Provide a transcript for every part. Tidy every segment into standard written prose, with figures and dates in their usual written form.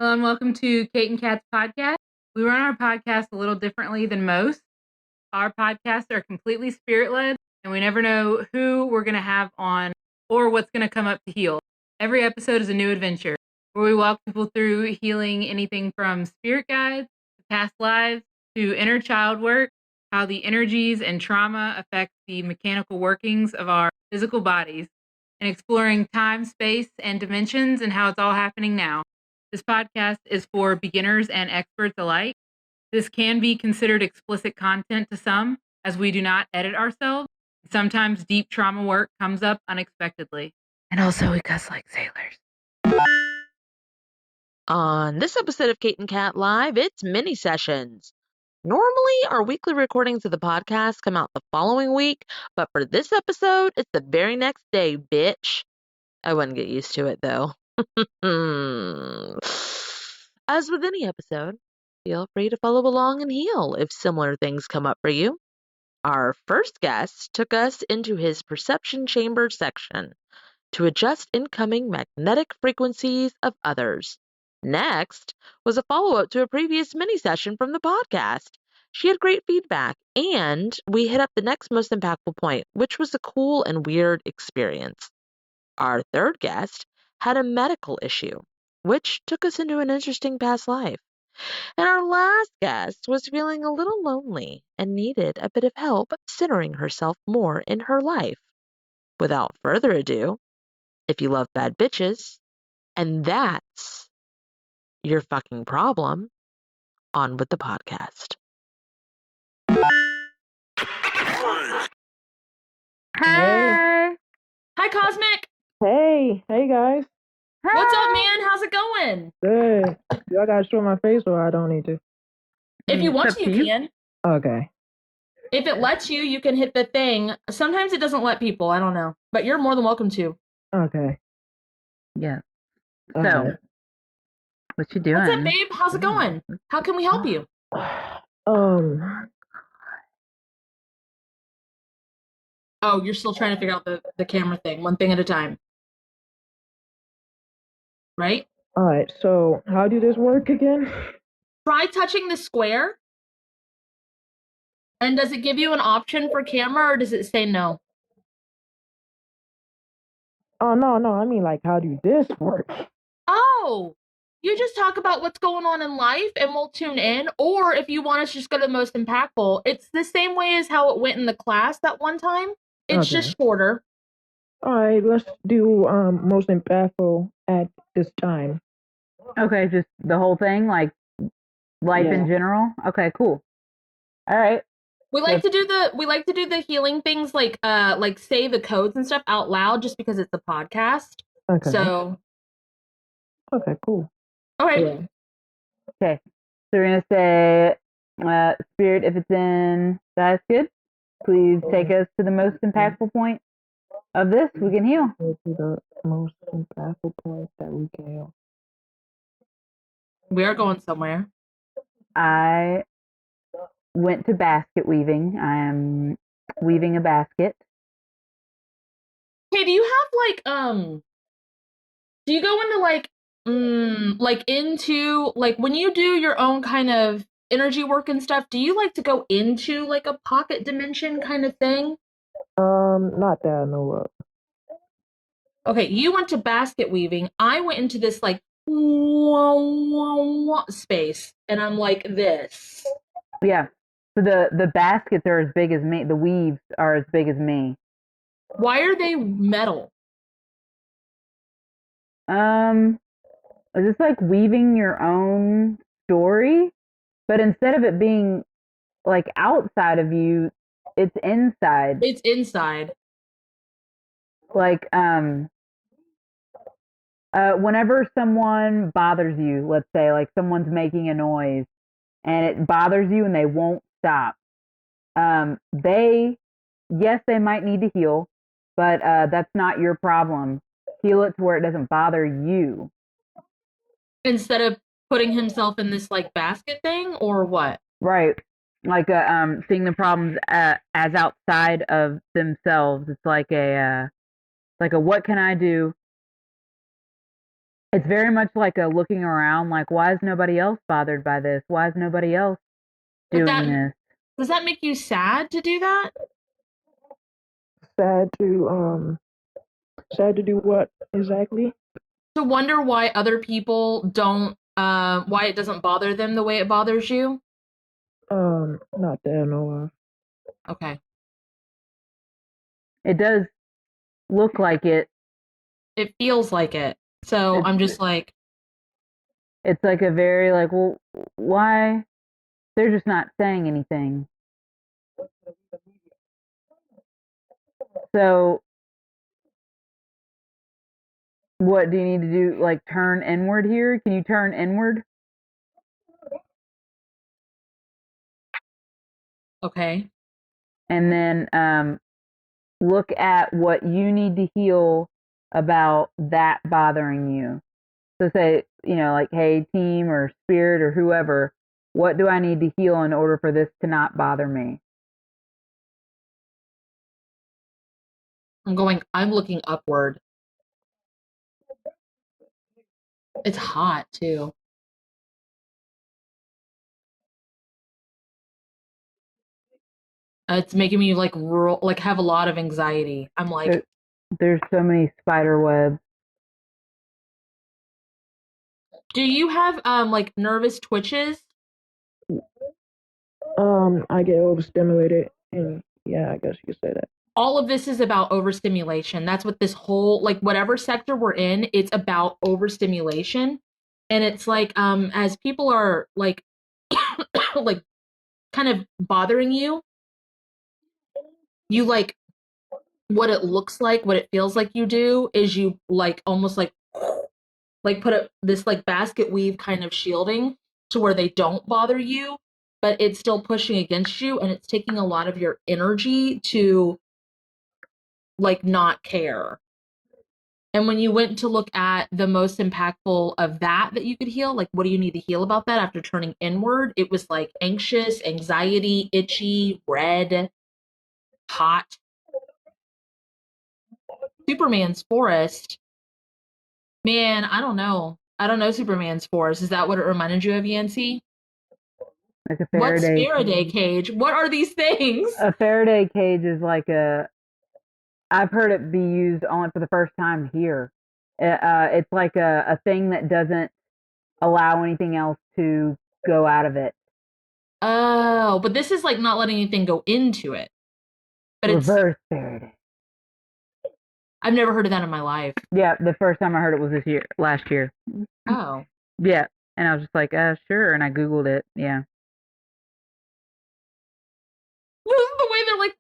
Hello and welcome to Kate and Kat's podcast. We run our podcast a little differently than most. Our podcasts are completely spirit-led, and we never know who we're going to have on or what's going to come up to heal. Every episode is a new adventure where we walk people through healing anything from spirit guides to past lives to inner child work, how the energies and trauma affect the mechanical workings of our physical bodies, and exploring time, space, and dimensions and how it's all happening now. This podcast is for beginners and experts alike. This can be considered explicit content to some, as we do not edit ourselves. Sometimes deep trauma work comes up unexpectedly. And also, we cuss like sailors. On this episode of Kate and Kat Live, it's mini sessions. Normally, our weekly recordings of the podcast come out the following week, but for this episode, it's the very next day, bitch. I wouldn't get used to it, though. As with any episode, feel free to follow along and heal if similar things come up for you. Our first guest took us into his perception chamber section to adjust incoming magnetic frequencies of others. Next was a follow-up to a previous mini session from the podcast. She had great feedback, and we hit up the next most impactful point, which was a cool and weird experience. Our third guest had a medical issue, which took us into an interesting past life. And our last guest was feeling a little lonely and needed a bit of help centering herself more in her life. Without further ado, if you love bad bitches, and that's your fucking problem, on with the podcast. Hey. Hi, Cosmic. Hey guys. What's up, man? How's it going? Good. Do I gotta show my face or I don't need to? If you want It's up to, to you you. can. Okay. If it lets you, you can hit the thing. Sometimes it doesn't let people. I don't know. But you're more than welcome to. Okay. Yeah. So, Okay. what you doing? What's up, babe? How's it going? How can we help you? Oh, you're still trying to figure out the camera thing, one thing at a time. Right? Alright, so how do this work again? Try touching the square. And does it give you an option for camera or does it say no? Oh no, I mean like how do this work? Oh, you just talk about what's going on in life and we'll tune in. Or if you want us to just go to the most impactful, it's the same way as how it went in the class that one time. It's just shorter. Alright, let's do most impactful at this time. Okay, just the whole thing, like life in general. Okay, cool. All right. We like to do the healing things like say the codes and stuff out loud just because it's a podcast. Okay. So Okay, cool. all right. Yeah. Okay. So we're gonna say, spirit, if it's in basket, please take us to the most impactful point of this. We can heal. Go to the most impactful point that we can heal. We are going somewhere. I went to basket weaving. I am weaving a basket. Hey, do you have do you go into like when you do your own kind of energy work and stuff, do you like to go into like a pocket dimension kind of thing? Not that I know of. Okay, you went to basket weaving. I went into this like space, and I'm like this. Yeah. So the baskets are as big as me. The weaves are as big as me. Why are they metal? Is this like weaving your own story? But instead of it being like outside of you, it's inside. It's inside. Like, whenever someone bothers you, let's say like someone's making a noise and it bothers you and they won't stop. They might need to heal, but that's not your problem. Heal it to where it doesn't bother you. Instead of putting himself in this like basket thing, or what? Right. Like seeing the problems as outside of themselves. It's like a what can I do It's very much like a looking around, like, why is nobody else bothered by this? Why is nobody else But doing this? does that make you sad to do that? Sad to do what exactly? To wonder why other people don't, why it doesn't bother them the way it bothers you? Not that I know of. Okay. It does look like it. It feels like it. So I'm just like, It's like a very like, well, why? They're just not saying anything. So what do you need to do? Like turn inward here? Can you turn inward? okay. And then look at what you need to heal about that bothering you. So say, like, hey, team or spirit or whoever, what do I need to heal in order for this to not bother me? I'm looking upward. It's hot too. It's making me like have a lot of anxiety. I'm like, There's so many spider webs. do you have like nervous twitches? I get overstimulated, and yeah, I guess you could say that. All of this is about overstimulation. That's what this whole, like, whatever sector we're in, it's about overstimulation. And it's like, as people are like like kind of bothering you, you like what it looks like, what it feels like you do is you like almost like put this like basket weave kind of shielding to where they don't bother you, but it's still pushing against you and it's taking a lot of your energy to like not care. And when you went to look at the most impactful of that you could heal, like what do you need to heal about that after turning inward? It was like anxious, anxiety, itchy, red, hot. Superman's forest. Man, I don't know. I don't know Superman's forest. Is that what it reminded you of, Yancey? Like a What's Faraday Faraday cage? What are these things? A Faraday cage is like I've heard it be used only for the first time here. It's like a thing that doesn't allow anything else to go out of it. Oh, but this is like not letting anything go into it. But Reverse Faraday. I've never heard of that in my life. Yeah, the first time I heard it was last year. Oh. Yeah, and I was just like, sure, and I Googled it. Yeah. The way they're like,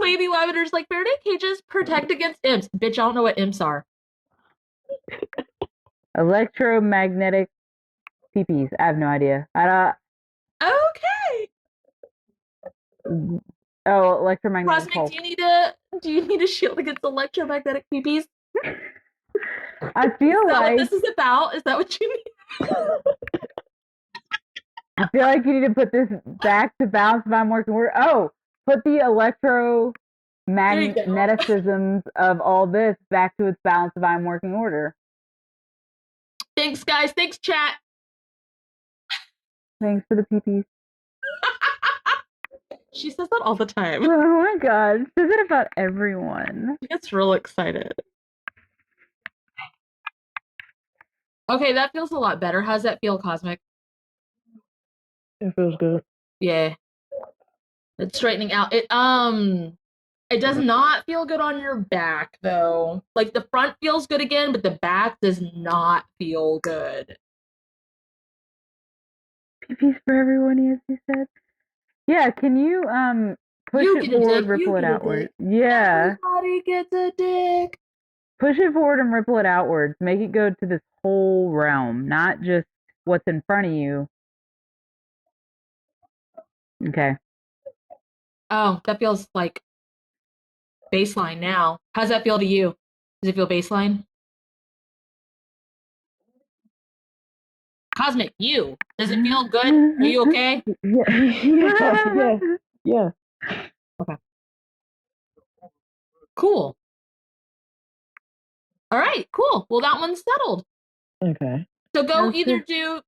Lady Lavender's like, Faraday cages protect against imps. Bitch, I don't know what imps are. Electromagnetic peepees. I have no idea. Okay. Oh, electromagnetic Cosmic, pulse. do you need a shield against electromagnetic peepees? I feel like what this is about? Is that what you need? I feel like you need to put this back to balance if I'm working word. Oh, put the electromagneticisms of all this back to its balance if I'm working order. Thanks, guys. Thanks, chat. Thanks for the peepees. She says that all the time. Oh my god, she says it about everyone. She gets real excited. Okay, that feels a lot better. How's that feel, Cosmic? It feels good. Yeah. It's straightening out. It does not feel good on your back though. Like the front feels good again, but the back does not feel good. Peepees for everyone, as you said. Yeah, can you push it forward, ripple it outward? Yeah. Everybody gets a dick. Push it forward and ripple it outwards. Make it go to this whole realm, not just what's in front of you. Okay. Oh, that feels like baseline now. How's that feel to you? Does it feel baseline? Cosmic, does it feel good? Are you okay? Yeah. Okay. Cool. All right, cool. Well, that one's settled. Okay. So go either do,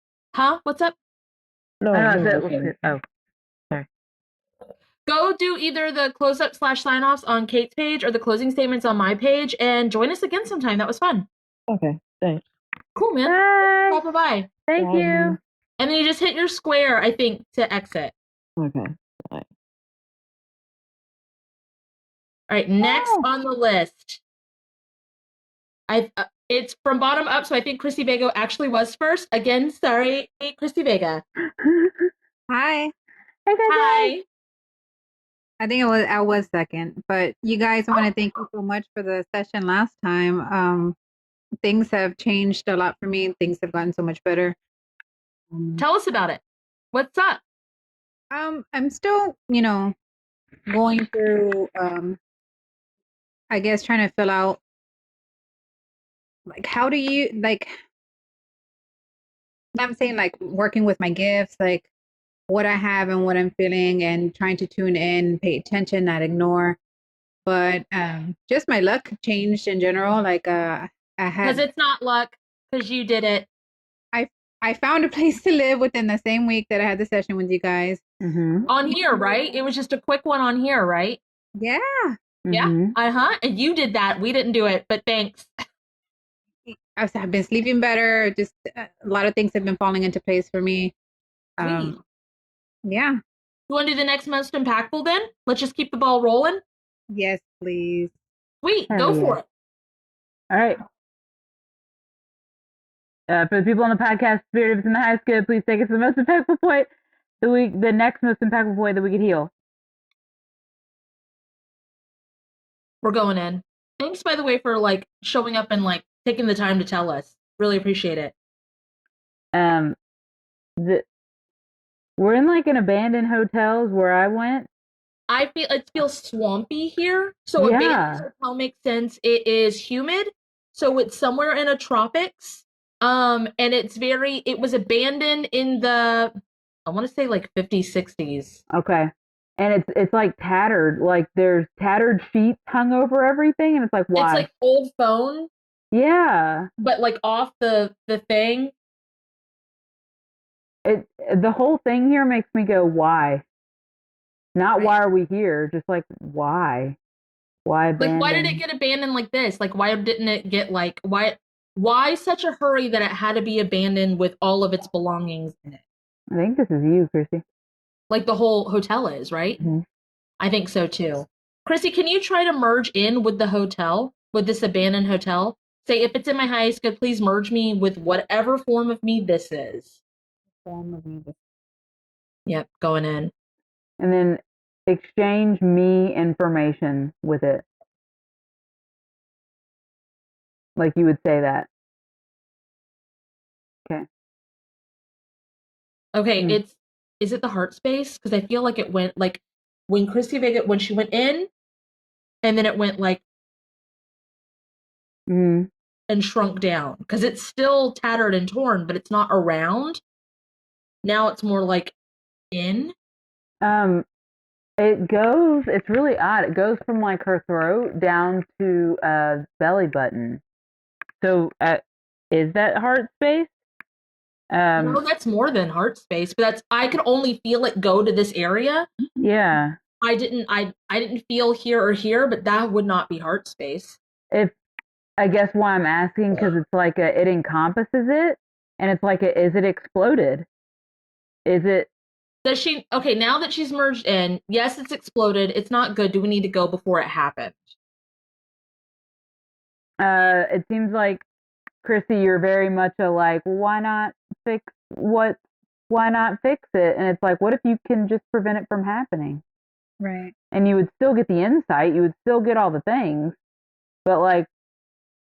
what's up? No, Oh, sorry. Go do either the close-up / sign-offs on Kate's page or the closing statements on my page, and join us again sometime. That was fun. Okay, thanks. Cool, man. Bye. Bye. Thank Bye. you. And then you just hit your square, I think, to exit. Okay. Bye. All right, next on the list. It's from bottom up, so I think Christy Vega actually was first. Again, sorry, Christy Vega. Hi. Hey, guys. Hi. I think I was second, but you guys, I want to thank you so much for the session last time. Things have changed a lot for me. Things have gotten so much better. Tell us about it. What's up? I'm still, going through, I guess trying to fill out, like, how do you, like, I'm saying, like, working with my gifts, like, what I have and what I'm feeling, and trying to tune in, pay attention, not ignore. But just my luck changed in general. Like I Because had, it's not luck, because you did it. I found a place to live within the same week that I had the session with you guys. Mm-hmm. On here, right? It was just a quick one on here, right? Yeah. Yeah. And you did that. We didn't do it, but thanks. I've been sleeping better. Just a lot of things have been falling into place for me. Sweet. Yeah. You want to do the next most impactful then? Let's just keep the ball rolling. Yes, please. Sweet. Go for it. All right. For the people on the podcast, Spirit, if it's in the highest good, please take us to the most impactful point the next most impactful point that we could heal. We're going in. Thanks, by the way, for like showing up and like taking the time to tell us. Really appreciate it. We're in like an abandoned hotels where I went. It feels swampy here, so abandoned hotel makes sense. It is humid, so it's somewhere in a tropics. And it was abandoned in the, I want to say like 50s, 60s. Okay. And it's like tattered, like there's tattered sheets hung over everything, and it's like, why? It's like old phone. Yeah. But like off the thing. The whole thing here makes me go, why? Not right. Why are we here? Just like, why? Why abandon? Like, why did it get abandoned like this? Like, why didn't it get like, why such a hurry that it had to be abandoned with all of its belongings in it? I think this is you, Chrissy. Like the whole hotel is, right? Mm-hmm. I think so too. Chrissy, can you try to merge in with the hotel, with this abandoned hotel? Say, if it's in my highest good, please merge me with whatever form of me this is. Form of me. Yep, going in. And then exchange me information with it. Like you would say that. Okay. Okay, is it the heart space? Because I feel like it went like when Christy Vega, when she went in, and then it went like and shrunk down. Because it's still tattered and torn, but it's not around. Now it's more like in. It's really odd. It goes from like her throat down to belly button. So is that heart space? No, that's more than heart space, but I could only feel it go to this area. Yeah. I didn't feel here or here, but that would not be heart space. I guess why I'm asking, because it's like it encompasses it, and it's like is it exploded? Is it? Does she? Okay, now that she's merged in, yes, it's exploded. It's not good. Do we need to go before it happened? It seems like, Chrissy, you're very much a like, why not fix it? And it's like, what if you can just prevent it from happening? Right. And you would still get the insight, you would still get all the things, but like,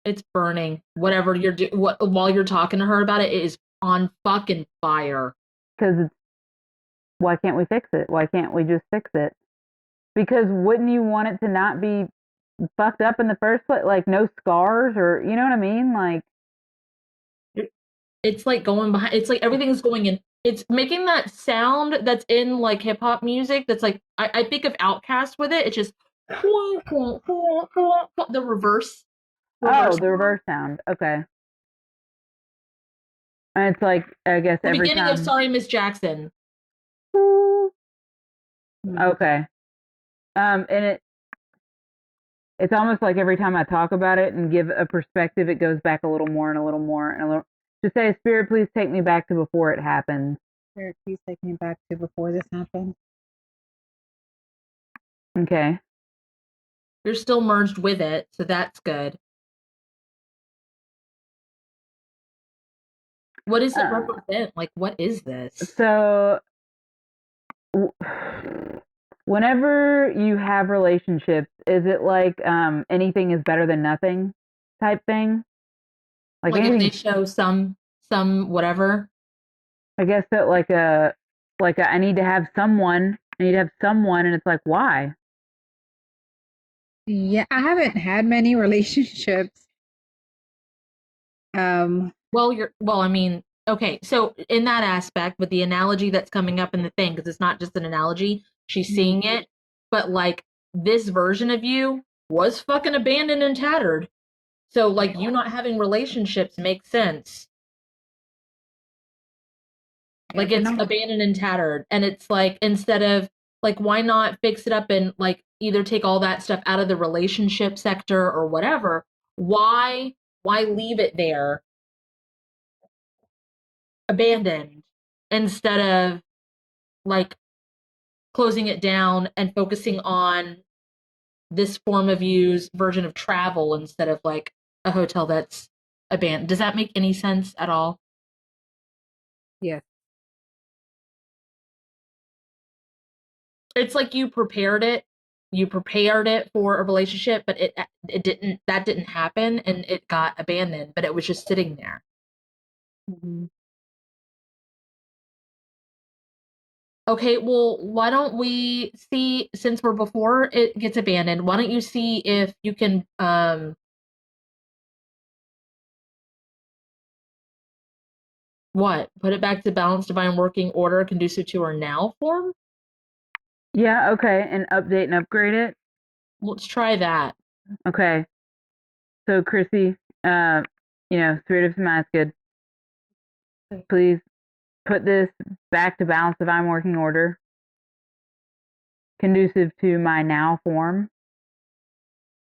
it's burning. Whatever you're doing, while you're talking to her about it, it is on fucking fire. Because why can't we fix it? Why can't we just fix it? Because wouldn't you want it to not be fucked up in the first place? Like no scars, or you know what I mean? Like it's like going behind. It's like everything's going in. It's making that sound that's in like hip hop music. That's like I think of Outkast with it. It's just the reverse. Oh, the reverse sound. Okay. And it's like, I guess The every beginning of time. Sorry, Miss Jackson. Okay. And it's almost like every time I talk about it and give a perspective, it goes back a little more and a little more and a little. Just say, Spirit, please take me back to before it happened. Spirit, please take me back to before this happened. Okay. You're still merged with it, so that's good. What does it represent? Like, what is this? So, whenever you have relationships, is it like anything is better than nothing type thing? Like if they show some whatever. I guess that I need to have someone. I need to have someone, and it's like, why? Yeah, I haven't had many relationships. Well, I mean, okay, so in that aspect, with the analogy that's coming up in the thing, because it's not just an analogy, she's seeing it, but like this version of you was fucking abandoned and tattered. So like you not having relationships makes sense. Like it's abandoned and tattered. And it's like instead of like why not fix it up and like either take all that stuff out of the relationship sector or whatever? Why leave it there abandoned instead of like closing it down and focusing on this form of use version of travel instead of like a hotel that's abandoned. Does that make any sense at all? Yes. It's like you prepared it for a relationship, but it didn't happen and it got abandoned, but it was just sitting there. Mm-hmm. Okay, well, why don't we see, since we're before it gets abandoned, why don't you see if you can put it back to balanced divine working order conducive to our now form? Yeah, okay, and update and upgrade it. Let's try that. Okay. So, Chrissy, Spirit of Sama's good. Please put this back to balanced divine working order, conducive to my now form.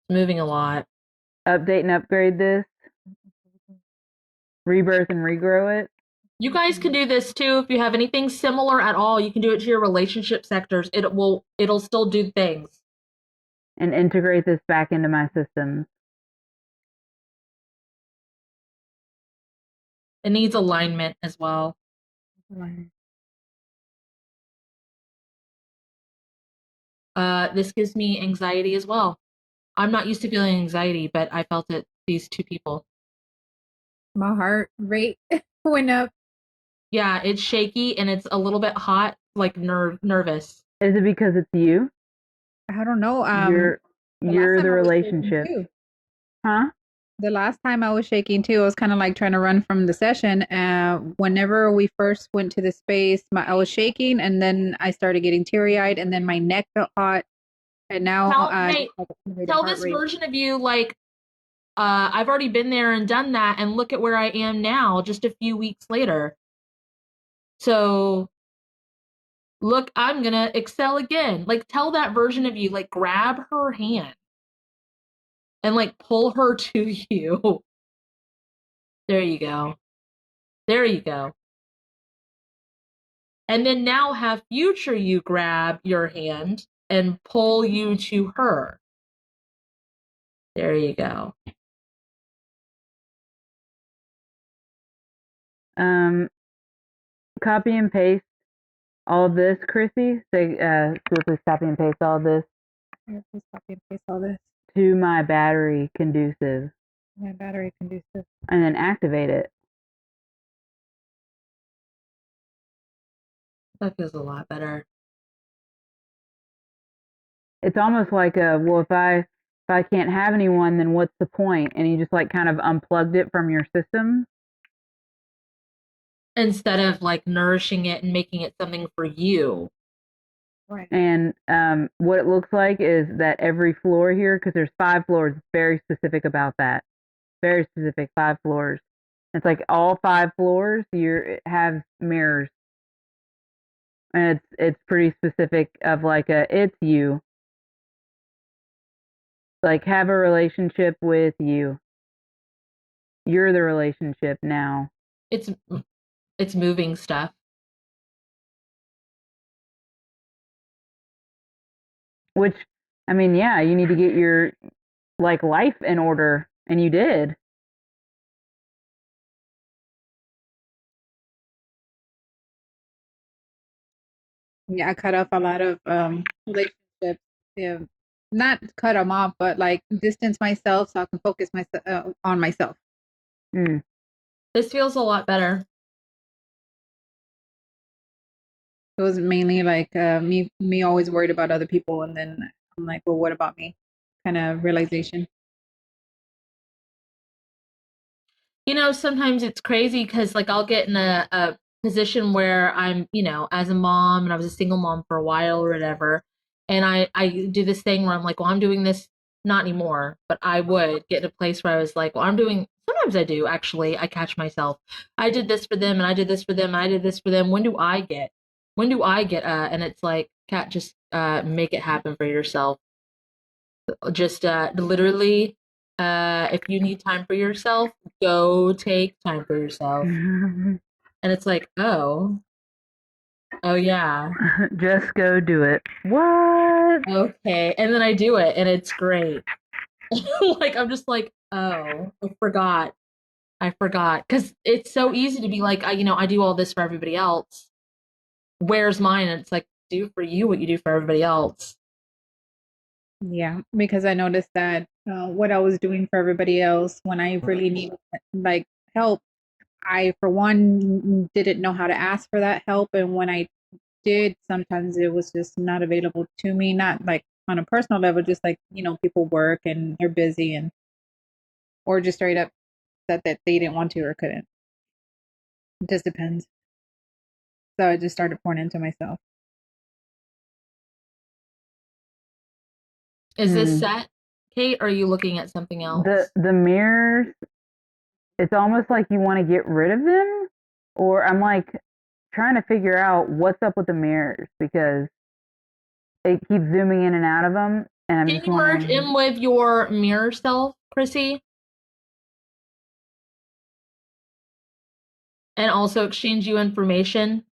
Moving a lot. Update and upgrade this. Rebirth and regrow it. You guys can do this too. If you have anything similar at all, you can do it to your relationship sectors. It'll still do things. And integrate this back into my systems. It needs alignment as well. This gives me anxiety as well. I'm not used to feeling anxiety, but I felt it these two people. My heart rate went up. Yeah, it's shaky and it's a little bit hot, like nervous. Is it because it's you? I don't know. You're the relationship. Huh? The last time I was shaking too, I was kind of like trying to run from the session. Whenever we first went to the space, I was shaking, and then I started getting teary-eyed, and then my neck felt hot, and now tell this version of you like, I've already been there and done that, and look at where I am now, just a few weeks later. So, look, I'm gonna excel again. Like, tell that version of you, like, grab her hand and like pull her to you. There you go. There you go. And then now have future you grab your hand and pull you to her. There you go. Copy and paste all of this, Chrissy. Say, please copy and paste all of this. Yeah, please copy and paste all this. To my battery conducive. My battery conducive. And then activate it. That feels a lot better. It's almost like if I can't have anyone, then what's the point? And you just like kind of unplugged it from your system. Instead of like nourishing it and making it something for you. Right. And what it looks like is that every floor here, because there's 5 floors, it's very specific about that. Very specific, 5 floors. It's like all 5 floors have mirrors, and it's pretty specific of like it's you. Like have a relationship with you. You're the relationship now. It's moving stuff. Which, I mean, yeah, you need to get your like life in order, and you did. Yeah, I cut off a lot of relationships. Yeah, not cut them off, but like distance myself so I can focus myself on myself. Mm. This feels a lot better. It was mainly like me always worried about other people, and then I'm like, well, what about me? Kind of realization. You know, sometimes it's crazy because like I'll get in a position where I'm, you know, as a mom, and I was a single mom for a while or whatever, and I do this thing where I'm like, well, I'm doing this, not anymore, but I would get in a place where I was like, well, I'm doing, sometimes I do actually, I catch myself, I did this for them, and I did this for them, and I did this for them. When do I get and it's like, Kat, just make it happen for yourself. Just literally, if you need time for yourself, go take time for yourself. And it's like, oh yeah, Just go do it. What? okay. And then I do it, and it's great. Like I'm just like, oh, I forgot, because it's so easy to be like, I do all this for everybody else. Where's mine? And it's like, do for you what you do for everybody else. Yeah, because I noticed that what I was doing for everybody else when I really needed like help, I for one didn't know how to ask for that help, and when I did, sometimes it was just not available to me. Not like on a personal level, just like people work and they're busy, and or just straight up said that they didn't want to or couldn't. It just depends. So I just started pouring into myself. Is this set, Kate, or are you looking at something else? The mirrors, it's almost like you want to get rid of them, or I'm like trying to figure out what's up with the mirrors because it keeps zooming in and out of them, and I'm Can just you merge wondering. in with your mirror self, Chrissy? And also exchange you information,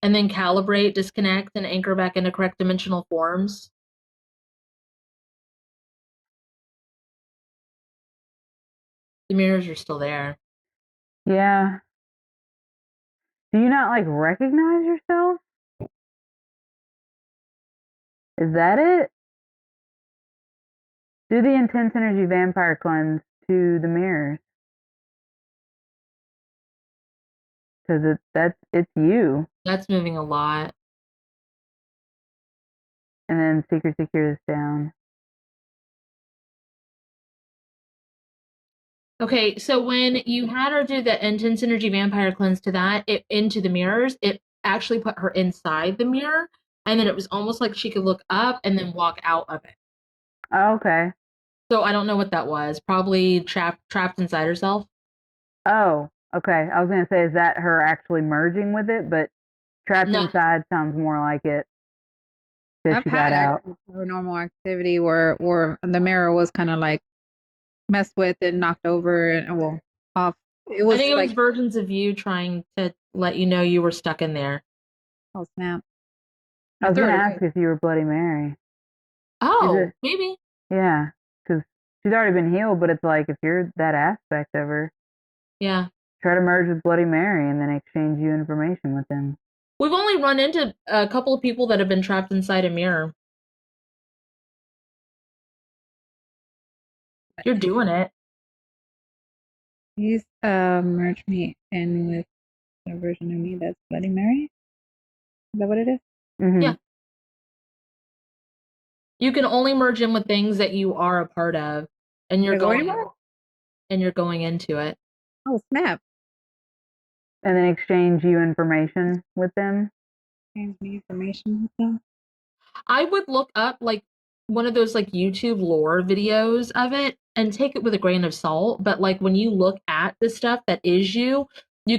and then calibrate, disconnect, and anchor back into correct dimensional forms. The mirrors are still there. Yeah. Do you not like recognize yourself? Is that it? Do the intense energy vampire cleanse to the mirrors. Because it's you. That's moving a lot. And then secret secure this down. Okay, so when you had her do the intense energy vampire cleanse to that, into the mirrors, it actually put her inside the mirror, and then it was almost like she could look up and then walk out of it. Oh, okay. So I don't know what that was. Probably trapped inside herself. Oh, okay. I was gonna say, is that her actually merging with it? But trapped No, inside sounds more like it. That I've she got had out. paranormal activity where the mirror was kind of like messed with and knocked over and well off. It I was think it was like, versions of you trying to let you know you were stuck in there. oh snap! I I was threw gonna it ask away. if you were Bloody Mary. Is Oh, it? maybe. Yeah, because she's already been healed. But it's like if you're that aspect of her, Yeah. try to merge with Bloody Mary and then exchange you information with them. We've only run into a couple of people that have been trapped inside a mirror. You're doing it. Please merge me in with a version of me that's Bloody Mary. Is that what it is? Mm-hmm. Yeah. You can only merge in with things that you are a part of, and you're going into it. Oh snap! And then exchange you information with them. Change me information with them. I would look up, like, one of those like YouTube lore videos of it and take it with a grain of salt. But like when you look at the stuff that is you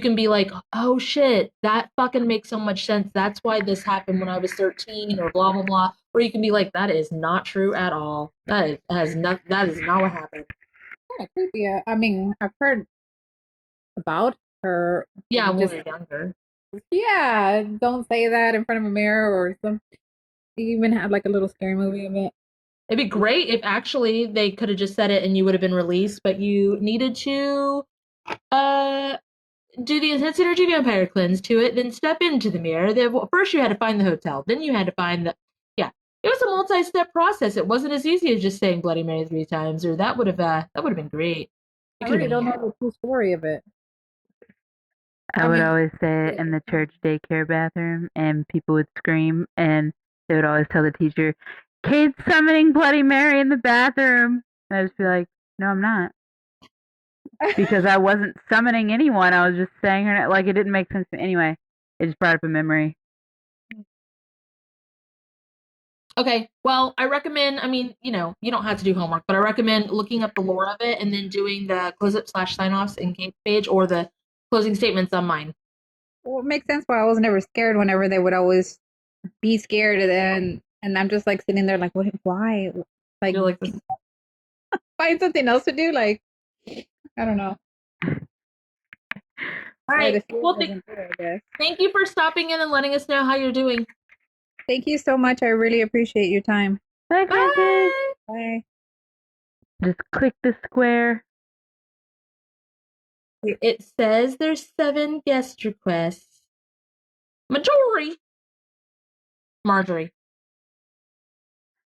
can be like, oh shit, that fucking makes so much sense. That's why this happened when I was 13 or blah blah blah. Or you can be like, that is not true at all. That is not what happened. Kind of creepy. I mean, I've heard about her. Yeah, when Just we were younger. yeah, don't say that in front of a mirror or some. They even had like a little scary movie of it. It'd be great if actually they could have just said it and you would have been released, but you needed to uh do the intense energy vampire cleanse to it, then step into the mirror. Then first you had to find the hotel, then you had to find the yeah. It was a multi-step process. It wasn't as easy as just saying Bloody Mary 3 times, or that would have been great. I really don't know the true story of it. I would always say it in the church daycare bathroom, and people would scream, and they would always tell the teacher, "Kate's summoning Bloody Mary in the bathroom." And I'd just be like, "No, I'm not," because I wasn't summoning anyone. I was just saying her like it didn't make sense to me. Anyway, it just brought up a memory. Okay, well, I recommend, I mean, you don't have to do homework, but I recommend looking up the lore of it and then doing the close-up / sign-offs in Kate's page or the closing statements on mine. Well, it makes sense why I was never scared whenever they would always be scared and I'm just like sitting there like, what, why? Like, You're like, this find something else to do? Like, I don't know. all right, well, I guess. thank you for stopping in and letting us know how you're doing. Thank you so much. I really appreciate your time. Bye, guys. Bye. Just click the square. It says there's 7 guest requests. Marjorie.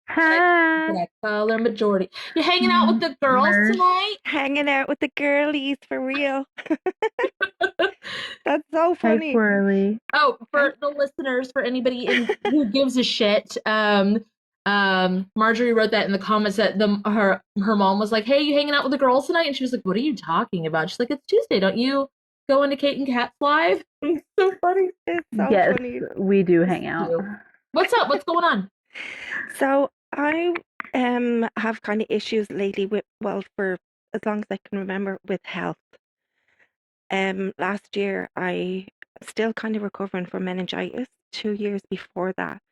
Hi. That color majority. You're hanging out with the girls tonight? Hanging out with the girlies for real. That's so Hey, funny. Squirrely. Oh, for the listeners, for anybody who gives a shit, Marjorie wrote that in the comments that her mom was like, "Hey, you hanging out with the girls tonight?" And she was like, "What are you talking about?" She's like, "It's Tuesday, don't you go into Kate and Kat's live?" It's so funny. It's so Yes, funny. we do hang out. What's up? What's going on? So I have kind of issues lately with, well, for as long as I can remember, with health. Last year I still kind of recovering from meningitis. 2 years before that,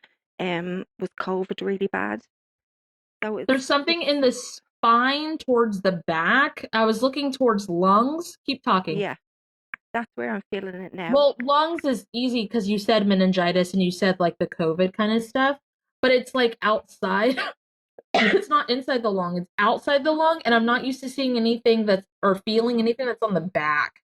was COVID really bad. So There's something in the spine towards the back. I was looking towards lungs. Keep talking. Yeah, that's where I'm feeling it now. Well, lungs is easy because you said meningitis and you said like the COVID kind of stuff, but it's like outside. It's not inside the lung, it's outside the lung, and I'm not used to seeing anything that's or feeling anything that's on the back.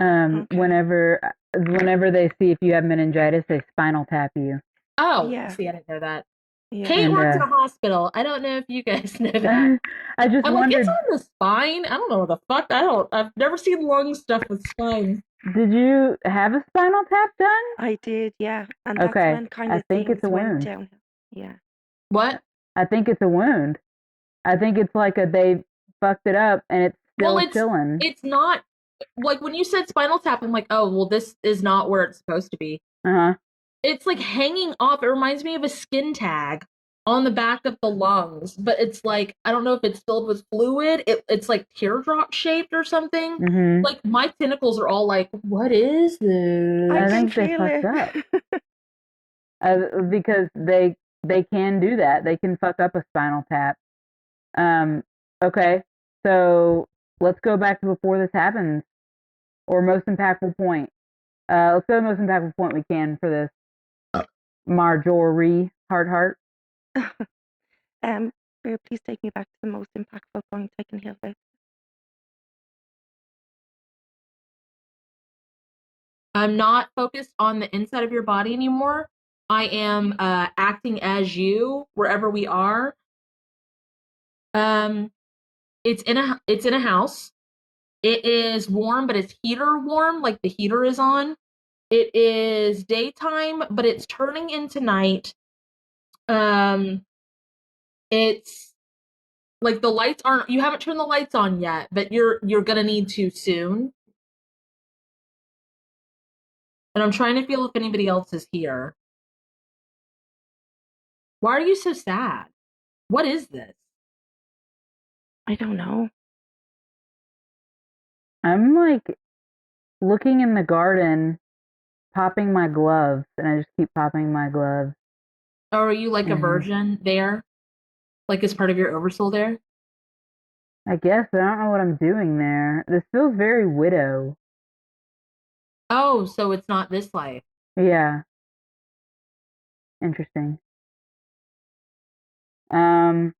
Okay. Whenever they see if you have meningitis, they spinal tap you. Oh, Yeah. see, I didn't know that. Yeah. Kate And, works in a hospital. I don't know if you guys know that. I just I'm wondered. like, it's on the spine. I don't know what the fuck. I've never seen lung stuff with spine. Did you have a spinal tap done? I did, yeah. And that's Okay. when kind of I think it's a wound. downhill. Yeah. What? I think it's a wound. I think it's like they fucked it up and it's still chilling. It's not like when you said spinal tap, I'm like, oh well, this is not where it's supposed to be. Uh-huh. It's like hanging off. It reminds me of a skin tag on the back of the lungs, but it's like, I don't know if it's filled with fluid. It's like teardrop shaped or something. Mm-hmm. Like my tentacles are all like, what is this? I think they fucked up. Because they can do that. They can fuck up a spinal tap. Okay, so let's go back to before this happens, or most impactful point. Let's go to the most impactful point we can for this. Marjorie Heart. Please take me back to the most impactful point I can hear about. I'm not focused on the inside of your body anymore. I am acting as you wherever we are. It's in a house. It is warm, but it's heater warm, like the heater is on. It is daytime, but it's turning into night. It's like the lights aren't. You haven't turned the lights on yet, but you're gonna need to soon. And I'm trying to feel if anybody else is here. Why are you so sad? What is this? I don't know. I'm like looking in the garden, popping my gloves, and I just keep popping my gloves. Or are you like a Mhm. virgin there? Like as part of your oversoul there? I guess, but I don't know what I'm doing there. This feels very widow. Oh, so it's not this life. Yeah, interesting. Um,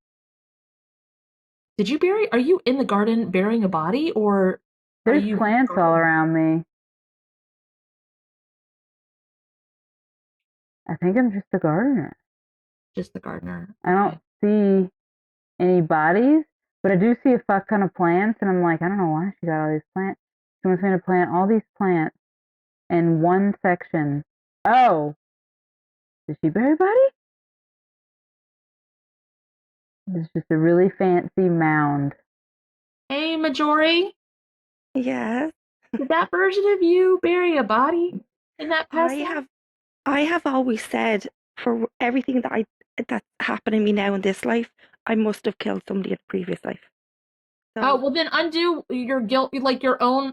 Did you bury? Are you in the garden burying a body, or are there's you plants all around me. I think I'm just a gardener. just the gardener? I don't see any bodies, but I do see a fuck ton of plants, and I'm like, I don't know why she got all these plants. She wants me to plant all these plants in one section. Oh, did she bury a body? It's just a really fancy mound. Hey, Majori, Yes, did that version of you bury a body in that I past life? have. I have always said for everything that's happening to me now in this life, I must have killed somebody in a previous life. Oh, So well then undo your guilt, like your own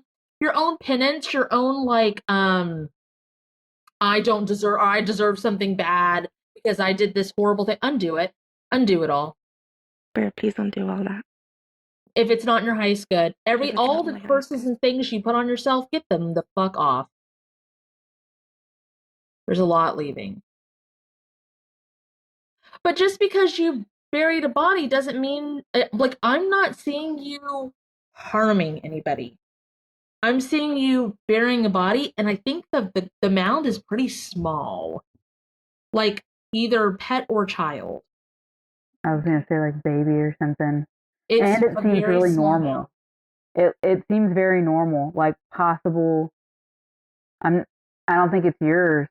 penance, your own like I deserve something bad because I did this horrible thing. Undo it. Undo it all. Bear, please undo all that. If it's not in your highest good. If it's All not in the my highest curses good. and things you put on yourself, get them the fuck off. There's a lot leaving. But just because you buried a body doesn't mean like I'm not seeing you harming anybody. I'm seeing you burying a body, and I think the mound is pretty small. Like either pet or child. I was gonna say like baby or something. It's And it a seems very really small mound. normal. It seems very normal, like possible. I'm I don't think it's yours.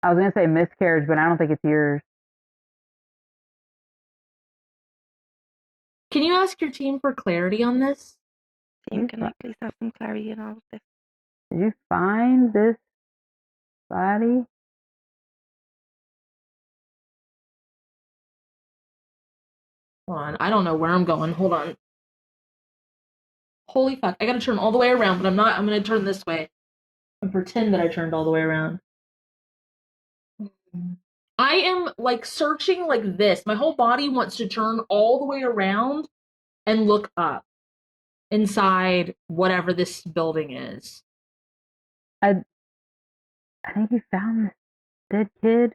I was gonna say miscarriage, but I don't think it's yours. Can you ask your team for clarity on this? Team, can I please have some clarity in all of this? Did you find this body? Hold on, I don't know where I'm going. Hold on. Holy fuck, I gotta turn all the way around, but I'm not. I'm gonna turn this way and pretend that I turned all the way around. I am like searching like this. My whole body wants to turn all the way around and look up inside whatever this building is. I I think you found this dead kid,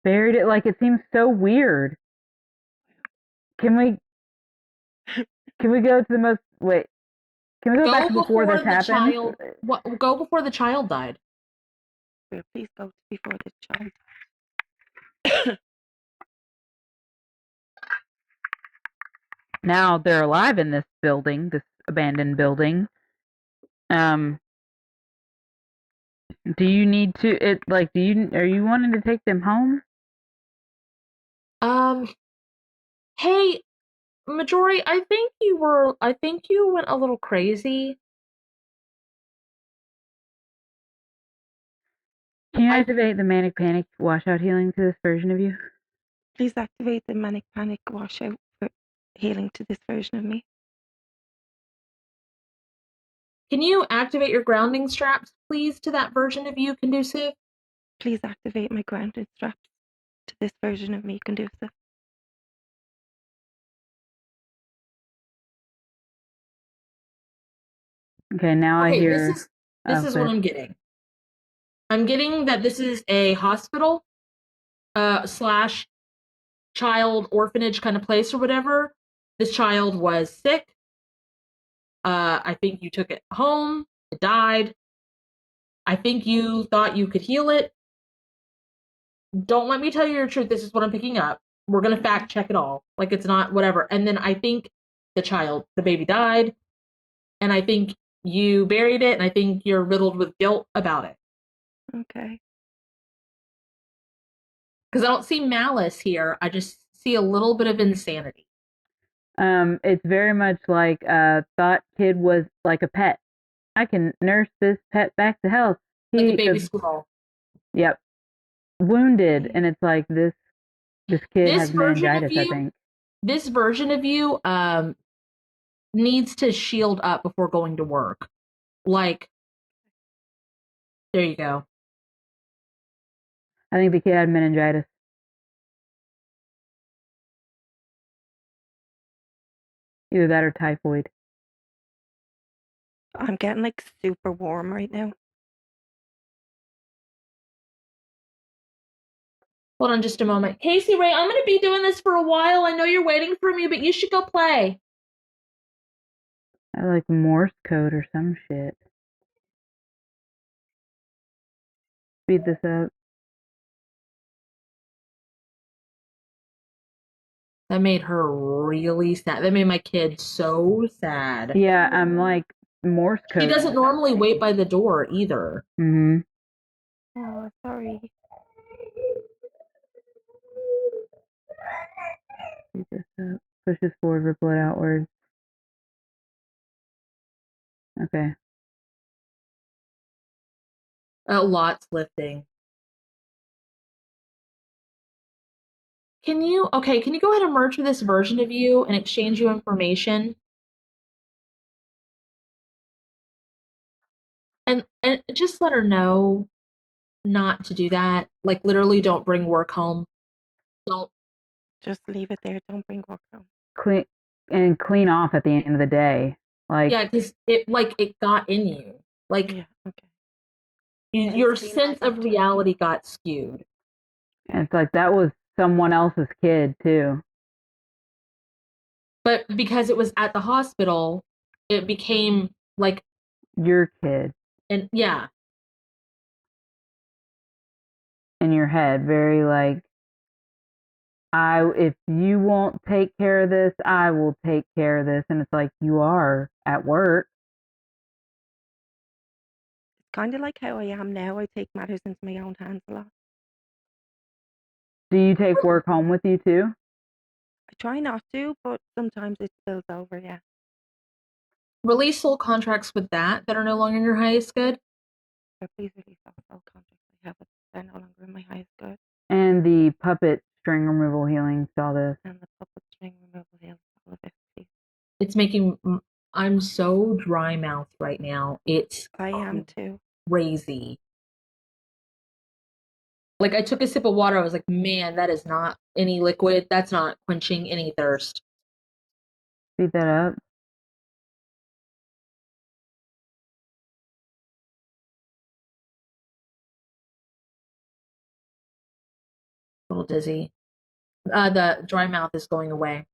buried it. Like it seems so weird. Can we go to the most wait? Can we go back Go to before before this the happened? child. What? Go before the child died. Bear, please go before the child. Now they're alive in this building, this abandoned building. Um, do you need to it like are you wanting to take them home? Um. Hey, Majori, I think you were. I think you went a little crazy. Can you I activate the manic panic washout healing to this version of you? Please activate the manic panic washout for healing to this version of me. Can you activate your grounding straps, please, to that version of you, conducive? Please activate my grounded straps to this version of me, conducive. Okay, now I Okay, hear. this Oh, is what good. I'm getting. I'm getting that this is a hospital, slash child orphanage kind of place or whatever. This child was sick. I think you took it home. It died. I think you thought you could heal it. Don't let me tell you your truth. This is what I'm picking up. We're gonna fact check it all. Like it's not whatever. And then I think the baby died, and I think you buried it, and I think you're riddled with guilt about it. Okay. Because I don't see malice here. I just see a little bit of insanity. It's very much like thought kid was like a pet. I can nurse this pet back to health. Like a He, baby squirrel. yep, wounded, and it's like this kid This has version of meningitis, I you, think. this version of you needs to shield up before going to work. Like, there you go. I think the kid had meningitis. Either that or typhoid. I'm getting like super warm right now. Hold on just a moment. Casey Ray, I'm going to be doing this for a while. I know you're waiting for me, but you should go play. I like Morse code or some shit. Speed this up. That made her really sad. That made my kid so sad. Yeah, I'm like Morse code. He doesn't normally wait by the door either. Mm-hmm. Oh, sorry. Speed this up. Pushes forward, ripple it outwards. Okay. A lot's lifting. Can you go ahead and merge with this version of you and exchange you information? And just let her know not to do that. Like, literally, don't bring work home. Don't. Just leave it there. Don't bring work home. Clean off at the end of the day. Like, Yeah, because it got in you. Like, yeah, okay. Your sense of reality got skewed. And it's like that was someone else's kid too. But because it was at the hospital, it became like your kid. And yeah. In your head, very like, if you won't take care of this, I will take care of this. And it's like, you are at work. It's kind of like how I am now. I take matters into my own hands a lot. Do you take work home with you too? I try not to, but sometimes it spills over, yeah. Release soul contracts with that are no longer in your highest good. So please release all soul contracts I have, but they're no longer in my highest good. And the puppet string removal healing saw this. And the puppet string removal healing all of it, please. It's making. I'm so dry mouthed right now. I am too. Crazy. Like, I took a sip of water. I was like, man, that is not any liquid. That's not quenching any thirst. Speed that up. A little dizzy. The dry mouth is going away.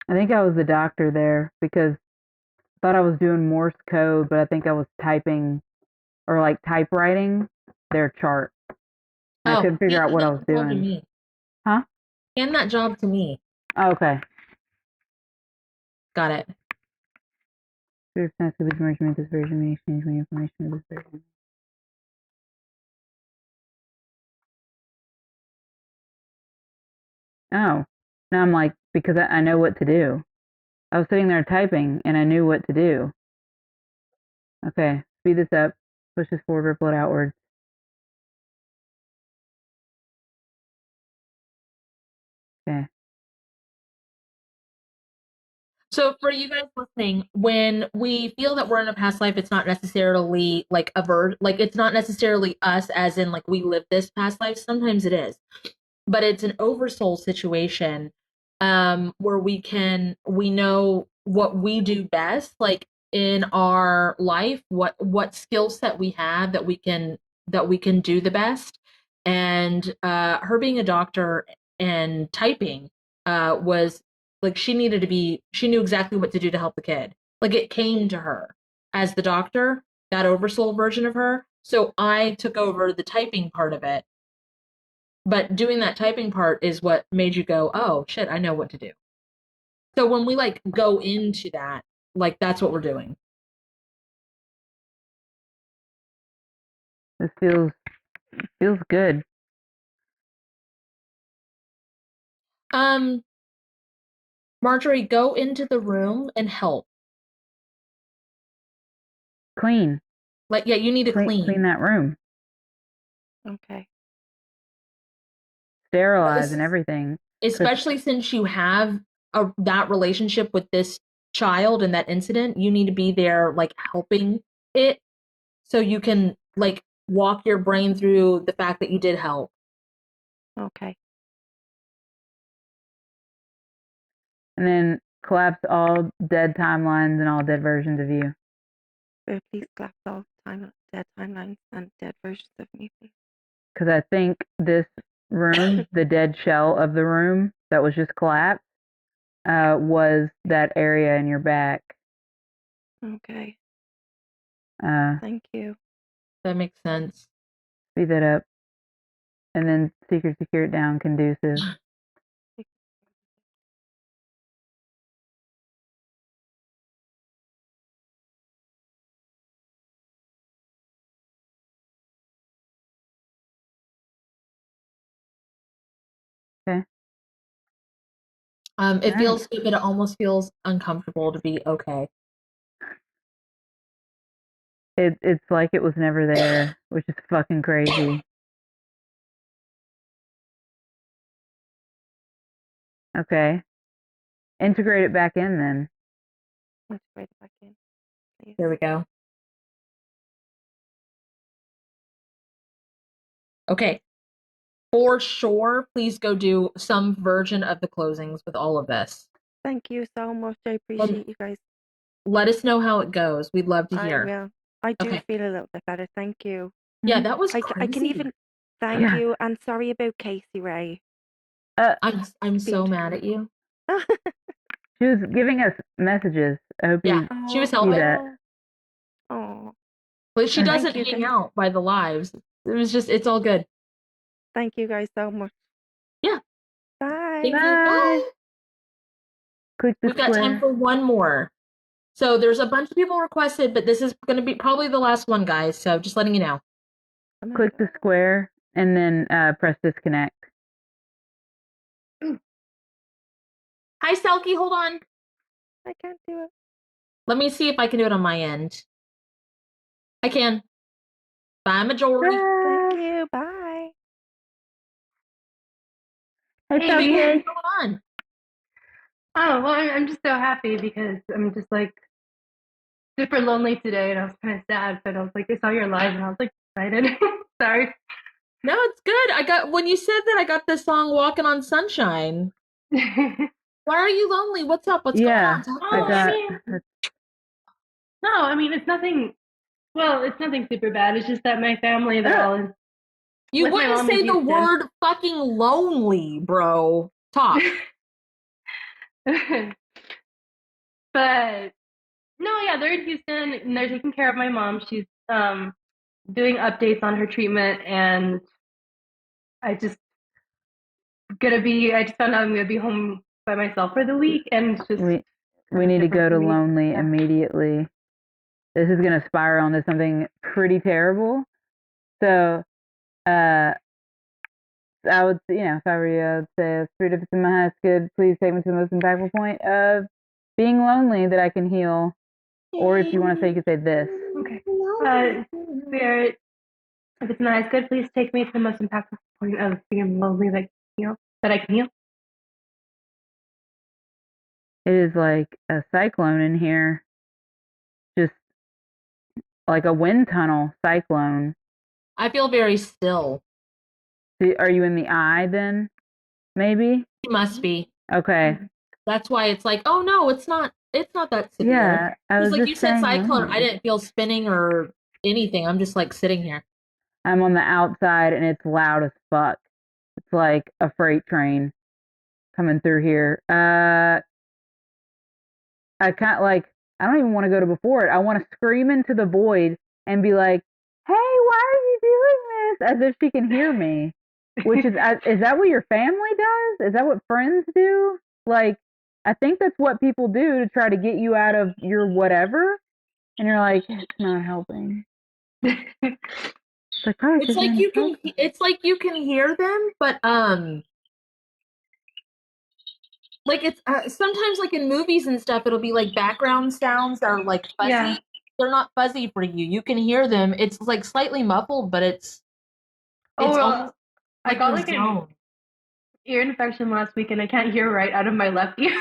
I think I was the doctor there because I thought I was doing Morse code, but I think I was typing or like typewriting their chart. I couldn't figure out what I was doing. Huh? Hand that job to me. Oh, okay. Got it. This version may exchange my information with this version. Oh, now I'm like, because I know what to do. I was sitting there typing and I knew what to do. Okay, speed this up, push this forward, ripple it outwards. Okay. So for you guys listening, when we feel that we're in a past life, it's not necessarily like it's not necessarily us as in like we live this past life. Sometimes it is. But it's an oversoul situation where we know what we do best, like in our life, what skill set we have that we can do the best. And her being a doctor and typing was like she knew exactly what to do to help the kid. Like it came to her as the doctor, that oversoul version of her. So I took over the typing part of it. But doing that typing part is what made you go, oh shit, I know what to do. So when we like go into that, like that's what we're doing. This feels good. Marjorie, go into the room and help. Clean. Like, yeah, you need to clean that room, Okay. sterilize and everything. Especially since you have that relationship with this child and that incident, you need to be there, like, helping it so you can, like, walk your brain through the fact that you did help. Okay. And then collapse all dead timelines and all dead versions of you. So please collapse all dead timelines and dead versions of me, please. Because I think this room, the dead shell of the room that was just collapsed, was that area in your back. Okay. Thank you. That makes sense. Speed that up. And then secure it down, conducive. Okay. It feels good, but it almost feels uncomfortable to be okay. It's like it was never there, which is fucking crazy. Okay. Integrate it back in then. Integrate it back in, please. There we go. Okay. For sure, please go do some version of the closings with all of this. Thank you so much. I appreciate you guys. Let us know how it goes. We'd love to hear. I will. I do feel a little bit better. Thank you. Yeah, that was I crazy. can even thank you and sorry about Casey Ray. I'm so mad at you. She was giving us messages. I hope you she was see helping. that. Oh. But she doesn't Thank you, hang guys. out by the lives. It was just, it's all good. Thank you guys so much. Yeah. Bye. Thank you. Bye. Click the We've got time square. for one more. So there's a bunch of people requested, but this is going to be probably the last one, guys. So just letting you know. Click the square and then press disconnect. Hi, Selkie. Hold on. I can't do it. Let me see if I can do it on my end. I can. Bye, Majority. Thank you. Bye. Hey, Selkie. What's going on? Oh, well, I'm just so happy because I'm just like super lonely today and I was kind of sad, but I was like, I saw your live and I was like excited. Sorry. No, it's good. When you said that, I got this song "Walking on Sunshine." Why are you lonely? What's up? What's going on? I mean, it's nothing. Well, it's nothing super bad. It's just that my family, they're all in. You wouldn't say the word fucking lonely, bro. Talk. But no, yeah, they're in Houston and they're taking care of my mom. She's doing updates on her treatment, and I just found out I'm gonna be home by myself for the week, and it's just we need to go to lonely immediately. This is gonna spiral into something pretty terrible. So I would, if I were you, I would say, Spirit, if it's in my highest good, please take me to the most impactful point of being lonely that I can heal. Or if you want to say, you could say this. Okay. Spirit, if it's in my highest good, please take me to the most impactful point of being lonely that I can heal. It is like a cyclone in here. Just like a wind tunnel cyclone. I feel very still. Are you in the eye then? Maybe? You must be. Okay. That's why it's like, oh no, it's not that severe. Yeah, I was like just you said saying cyclone, I didn't feel spinning or anything. I'm just like sitting here. I'm on the outside and it's loud as fuck. It's like a freight train coming through here. I don't even want to go to before it. I want to scream into the void and be like, "Hey, why are you doing this?" As if she can hear me. Which is that what your family does? Is that what friends do? Like, I think that's what people do to try to get you out of your whatever. And you're like, it's not helping. It's like you can hear them, but like it's sometimes like in movies and stuff, it'll be like background sounds that are like fuzzy. Yeah. they're not fuzzy for you. You can hear them. It's like slightly muffled, but it's almost I like got your like an zone. ear infection last week, and I can't hear right out of my left ear.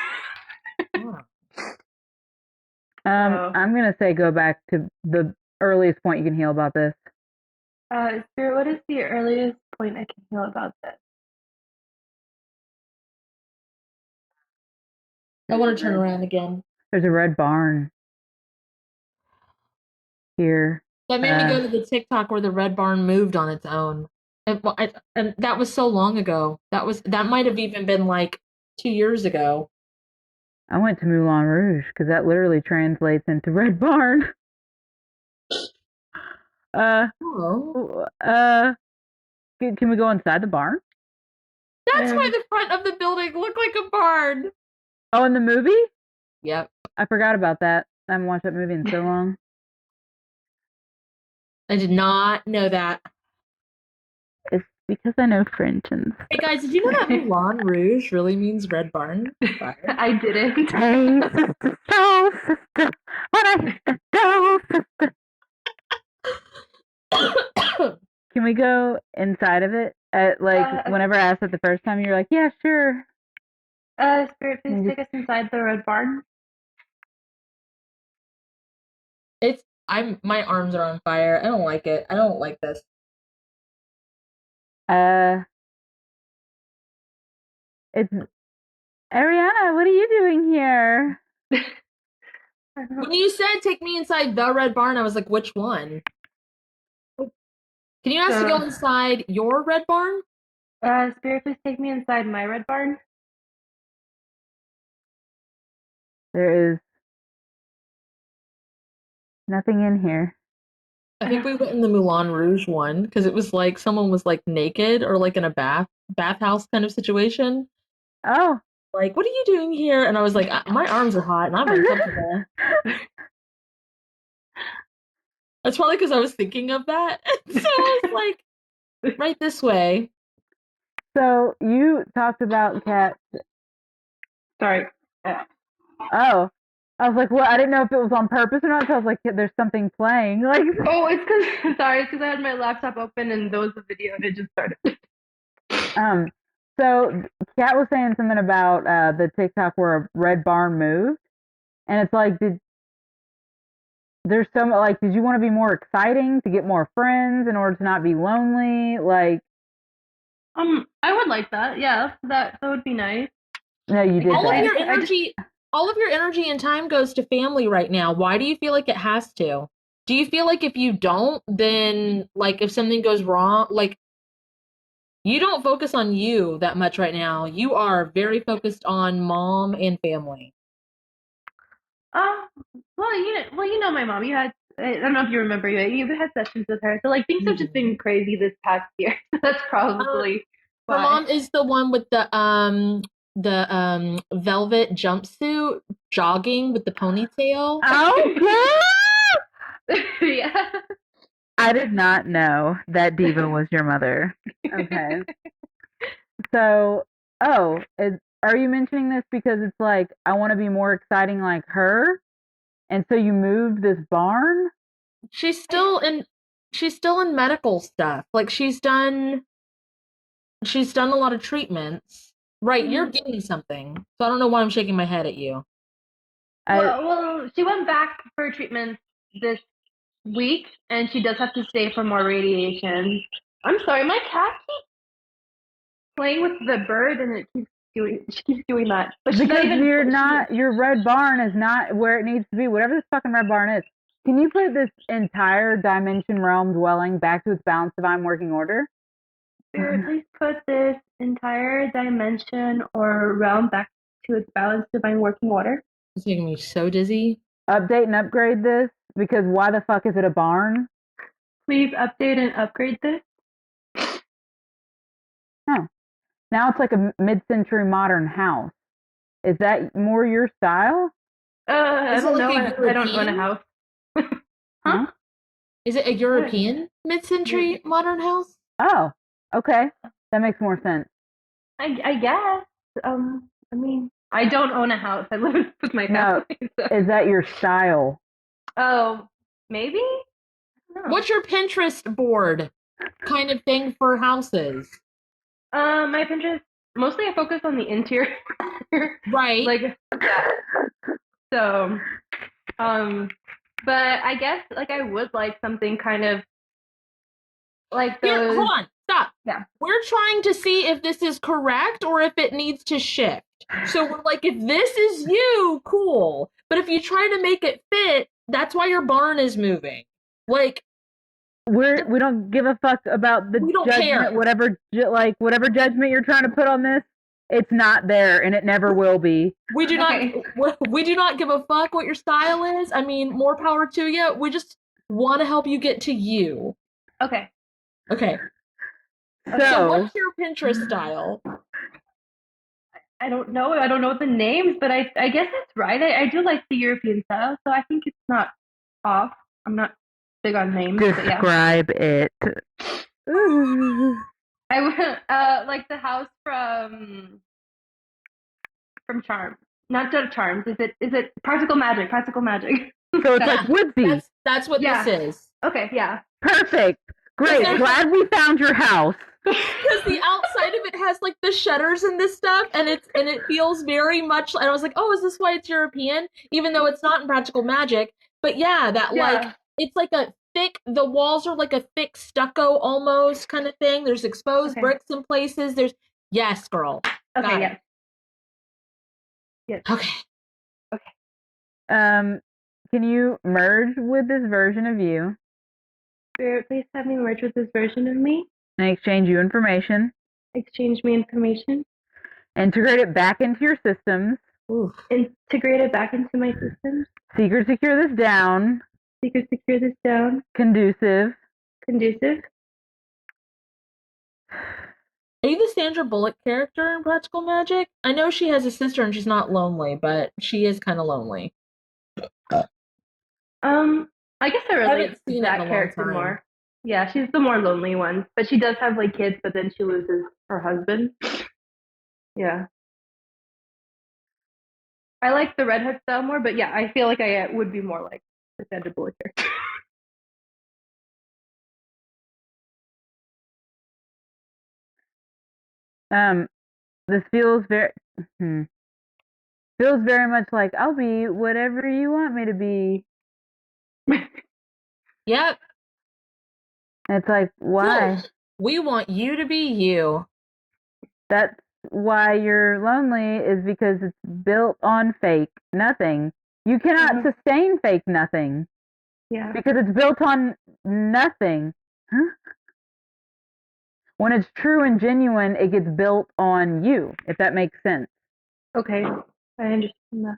I'm gonna say go back to the earliest point you can heal about this. Spirit, what is the earliest point I can heal about this? I want to turn around again. There's a red barn here. That made me go to the TikTok where the red barn moved on its own. And that was so long ago. That might have even been like 2 years ago. I went to Moulin Rouge because that literally translates into red barn. Can we go inside the barn? That's why the front of the building looked like a barn. Oh, in the movie? Yep. I forgot about that. I haven't watched that movie in so long. I did not know that. It's because I know French and stuff. Hey guys, did you know that Moulin Rouge really means red barn? I didn't. Hey, sister, soul sister, what I go, sister. Can we go inside of it? Whenever I asked it the first time, you were like, yeah, sure. Spirit, please take us inside the red barn. My arms are on fire. I don't like it. I don't like this. It's Ariana, what are you doing here? When you said take me inside the red barn, I was like, which one? Can you ask to go inside your red barn? Spirit, please take me inside my red barn. There is nothing in here. I think we went in the Moulin Rouge one because it was like someone was like naked or like in a bathhouse kind of situation. Oh. Like, what are you doing here? And I was like, my arms are hot and I'm uncomfortable. That's probably because I was thinking of that. So I was like, right this way. So you talked about cats. Sorry. Oh. I was like, well, I didn't know if it was on purpose or not, so I was like, there's something playing. Like, oh, it's because I had my laptop open and there was a video and it just started. So Kat was saying something about the TikTok where a red barn moved, and it's like, did you want to be more exciting to get more friends in order to not be lonely? Like, I would like that. Yeah, that would be nice. No, you did. All of your energy and time goes to family right now. Why do you feel like it has to? Do you feel like if you don't, then like if something goes wrong, like you don't focus on you that much right now. You are very focused on mom and family. Well, you know my mom. I don't know if you remember, you've had sessions with her. So like things have just been crazy this past year. That's probably why. Her mom is the one with the velvet jumpsuit jogging with the ponytail. Oh, yeah. I did not know that Diva was your mother. Okay. So, are you mentioning this because it's like I want to be more exciting like her, and so you moved this barn? She's still in medical stuff. Like she's done a lot of treatments. Right, you're getting something. So I don't know why I'm shaking my head at you. Well, she went back for treatment this week, and she does have to stay for more radiation. I'm sorry, my cat keeps playing with the bird, and she keeps doing that. But because your red barn is not where it needs to be. Whatever this fucking red barn is, can you put this entire dimension realm dwelling back to its balanced divine working order? Spirit, please put this entire dimension or realm back to its balanced divine working order. It's making me so dizzy. Update and upgrade this, because why the fuck is it a barn? Please update and upgrade this. Oh. Now it's like a mid-century modern house. Is that more your style? I don't know. I don't own a house. Huh? Is it a European mid-century modern house? Oh, okay. That makes more sense. I guess. I mean, I don't own a house. I live with my family. No, is that your style? Oh, Maybe? No. What's your Pinterest board kind of thing for houses? My Pinterest, mostly I focus on the interior. Right. Like, yeah. So, but I guess, like, I would like something kind of like those. Here, hold on, stop. Yeah. We're trying to see if this is correct or if it needs to shift. So we're like, if this is you, cool. But if you try to make it fit, that's why your barn is moving. Like, we don't give a fuck about the we don't judgment, care. whatever judgment you're trying to put on this. It's not there, and it never will be. We do not give a fuck what your style is. I mean, more power to you. We just want to help you get to you. Okay. Okay. So what's your Pinterest style? I don't know. I don't know the names, but I guess that's right. I do like the European style, so I think it's not off. I'm not big on names. Describe it. I like the house from Charm. Not just Charms. Is it Practical Magic? Practical Magic. So it's like woodsy. That's what this is. Okay, yeah. Perfect. Great. Glad we found your house. Because the outside of it has like the shutters and this stuff, and it feels very much. And I was like, oh, is this why it's European? Even though it's not in Practical Magic. But yeah, like it's like a thick. The walls are like a thick stucco almost kind of thing. There's exposed bricks in places. Yes, girl. Okay. Yes. Yes. Okay. Can you merge with this version of you? Spirit, please have me merge with this version of me. And exchange you information. Exchange me information. Integrate it back into your systems. Ooh. Integrate it back into my systems. Secret secure this down. Secret secure this down. Conducive. Are you the Sandra Bullock character in Practical Magic? I know she has a sister and she's not lonely, but she is kind of lonely. I guess I relate to that character more. Yeah, she's the more lonely one, but she does have like kids, but then she loses her husband. Yeah. I like the redhead style more, but yeah, I feel like I would be more like the Sandra Bullock character. This feels very much like I'll be whatever you want me to be. Yep. It's like, why? Cool. We want you to be you. That's why you're lonely, is because it's built on fake nothing. You cannot sustain fake nothing. Yeah. Because it's built on nothing. Huh? When it's true and genuine, it gets built on you, if that makes sense. Okay. I understand that.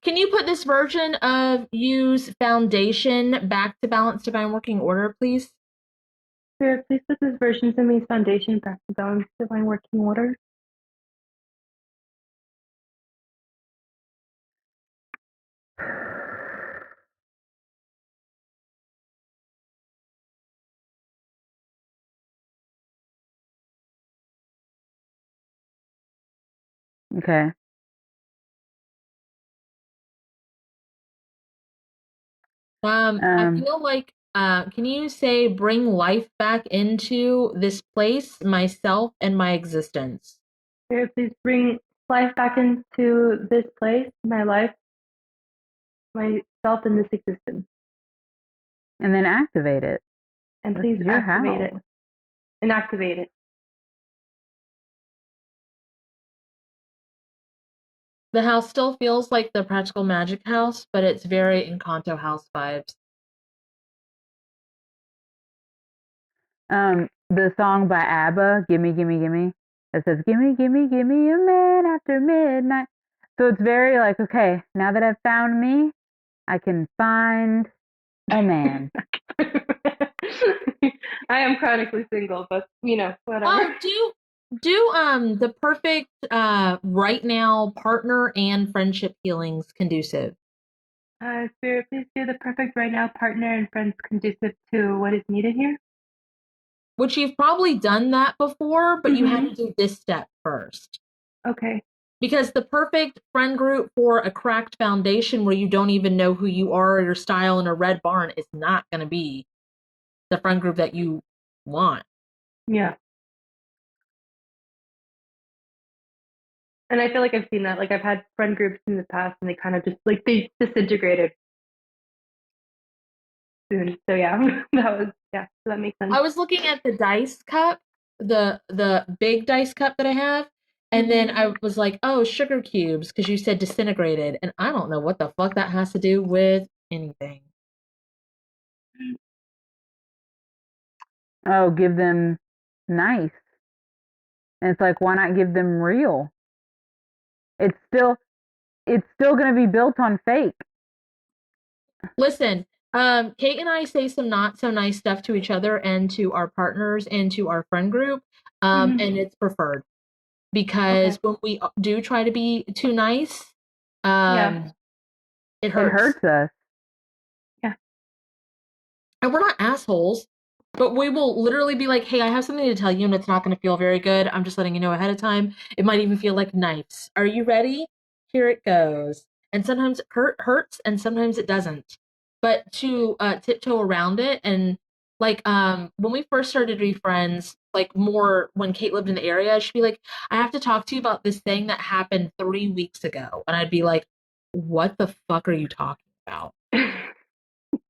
Can you put this version of you's foundation back to Balanced Divine Working Order, please? Spirit, please put this version of me's foundation back to Balanced Divine Working Order. Okay. I feel like, can you say bring life back into this place, myself, and my existence? Spirit, please bring life back into this place, my life, myself, and this existence. And then activate it. And please activate it. And activate it. The house still feels like the Practical Magic house, but it's very Encanto house vibes. The song by ABBA, Gimme, Gimme, Gimme, it says, Gimme, Gimme, Gimme a man after midnight. So it's very like, okay, now that I've found me, I can find a man. I am chronically single, but, whatever. Oh, do the perfect right now partner and friendship healings conducive. Spirit, please do the perfect right now partner and friends conducive to what is needed here. Which you've probably done that before, but you had to do this step first. Okay. Because the perfect friend group for a cracked foundation where you don't even know who you are or your style in a red barn is not going to be the friend group that you want. Yeah. And I feel like I've seen that. Like I've had friend groups in the past and they kind of just like they disintegrated soon. So yeah, so that makes sense. I was looking at the dice cup, the big dice cup that I have, and then I was like, oh, sugar cubes, because you said disintegrated, and I don't know what the fuck that has to do with anything. Oh, give them nice. And it's like, why not give them real? It's still going to be built on fake. Listen, Kate and I say some not so nice stuff to each other and to our partners and to our friend group, and it's preferred because when we do try to be too nice, it hurts. It hurts us. Yeah. And we're not assholes, but we will literally be like, hey, I have something to tell you and it's not going to feel very good. I'm just letting you know ahead of time. It might even feel like knives. Are you ready? Here it goes. And sometimes it hurts and sometimes it doesn't. But to tiptoe around it and like when we first started to be friends, like more when Kate lived in the area, she'd be like, I have to talk to you about this thing that happened 3 weeks ago. And I'd be like, what the fuck are you talking about?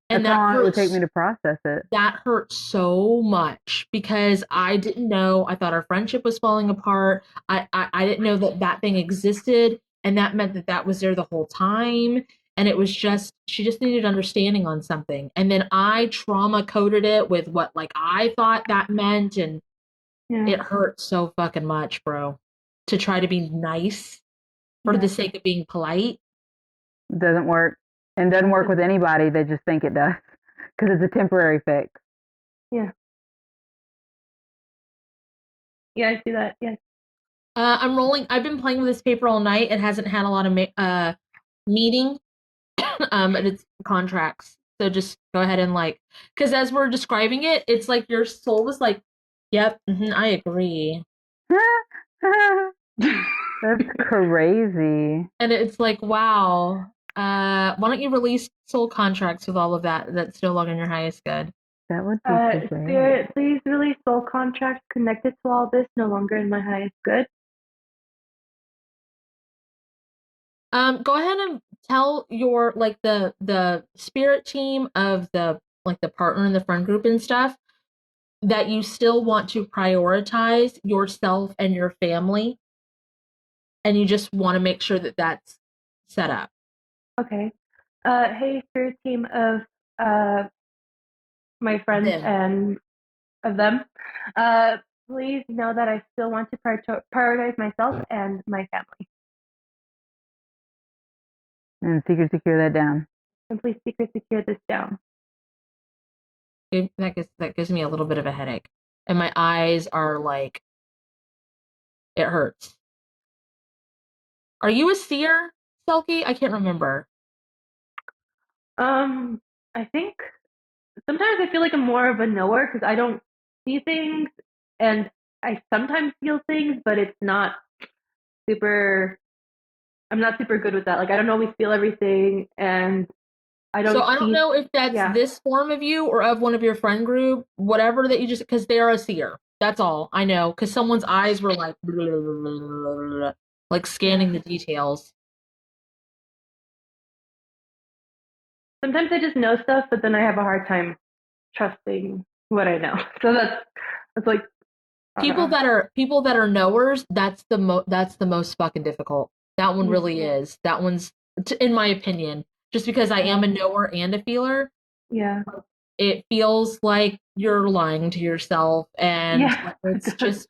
And that's how long it would take me to process it. That hurt so much because I didn't know. I thought our friendship was falling apart. I didn't know that that thing existed, and that meant that that was there the whole time. And it was just she just needed understanding on something, and then I trauma coded it with what like I thought that meant, and it hurt so fucking much, bro. To try to be nice for the sake of being polite. It doesn't work. And doesn't work with anybody. They just think it does because it's a temporary fix. Yeah. Yeah, I see that. Yes. I'm rolling. I've been playing with this paper all night. It hasn't had a lot of meeting, but it's contracts. So just go ahead and like, because as we're describing it, it's like your soul was like, "Yep, I agree." That's crazy. And it's like, wow. Why don't you release soul contracts with all of that? That's no longer in your highest good. That would be great. Spirit, please release soul contracts connected to all this, no longer in my highest good. Go ahead and tell your like the spirit team of the like the partner in the friend group and stuff that you still want to prioritize yourself and your family, and you just want to make sure that that's set up. Okay. Hey, spirit team of my friends and of them. Please know that I still want to prioritize myself and my family. And secure that down. And please secure this down. That gives me a little bit of a headache, and my eyes are like, it hurts. Are you a seer, Selkie? I can't remember. I think sometimes I feel like I'm more of a knower because I don't see things, and I sometimes feel things, but it's not super. I'm not super good with that. Like I don't always feel everything, and I don't. So I don't know if that's this form of you or of one of your friend group, whatever that you just because they're a seer. That's all I know. Because someone's eyes were like, blah, blah, blah, blah, like scanning the details. Sometimes I just know stuff, but then I have a hard time trusting what I know. So that's like people that are knowers. That's the most fucking difficult. That one really is. That one's, in my opinion, just because I am a knower and a feeler. Yeah. It feels like you're lying to yourself, and it's just,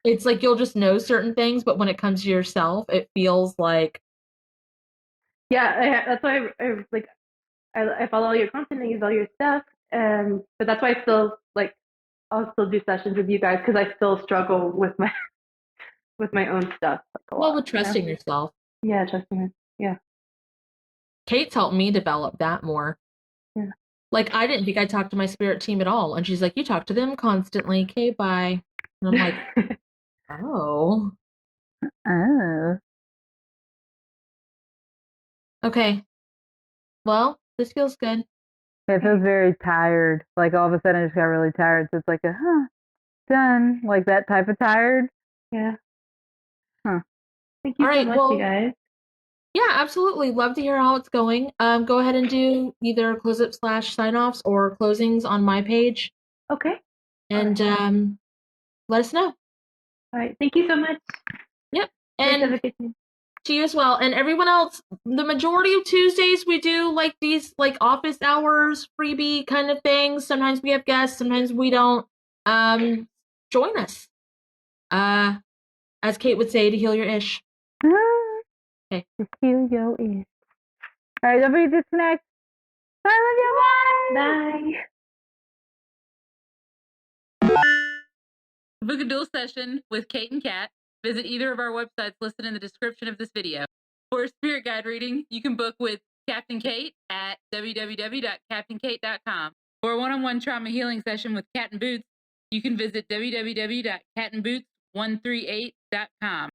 it's like you'll just know certain things, but when it comes to yourself, it feels like. Yeah, that's why I follow all your content, I use all your stuff, but that's why I still like I'll still do sessions with you guys because I still struggle with my own stuff. Well, with trusting yourself. Yeah, trusting her. Yeah. Kate's helped me develop that more. Yeah. Like, I didn't think I talked to my spirit team at all. And she's like, you talk to them constantly. Okay, bye. And I'm like, oh. Okay. Well, this feels good. It feels very tired. Like all of a sudden I just got really tired. So it's like done. Like that type of tired. Yeah. Huh. Thank you so much, you guys. Yeah, absolutely. Love to hear how it's going. Go ahead and do either close up / sign offs or closings on my page. Okay. And let us know. All right. Thank you so much. Yep. Have a And good day. to you as well. And everyone else, the majority of Tuesdays we do like these like office hours, freebie kind of things. Sometimes we have guests, sometimes we don't. Join us. As Kate would say, to heal your ish. Okay. To heal your ish. All right, don't forget to disconnect. Bye, love you. Bye. To book a dual session with Kate and Kat, visit either of our websites listed in the description of this video. For a spirit guide reading, you can book with Captain Kate at www.captainkate.com. For a one-on-one trauma healing session with Cat and Boots, you can visit www.catandboots138.com.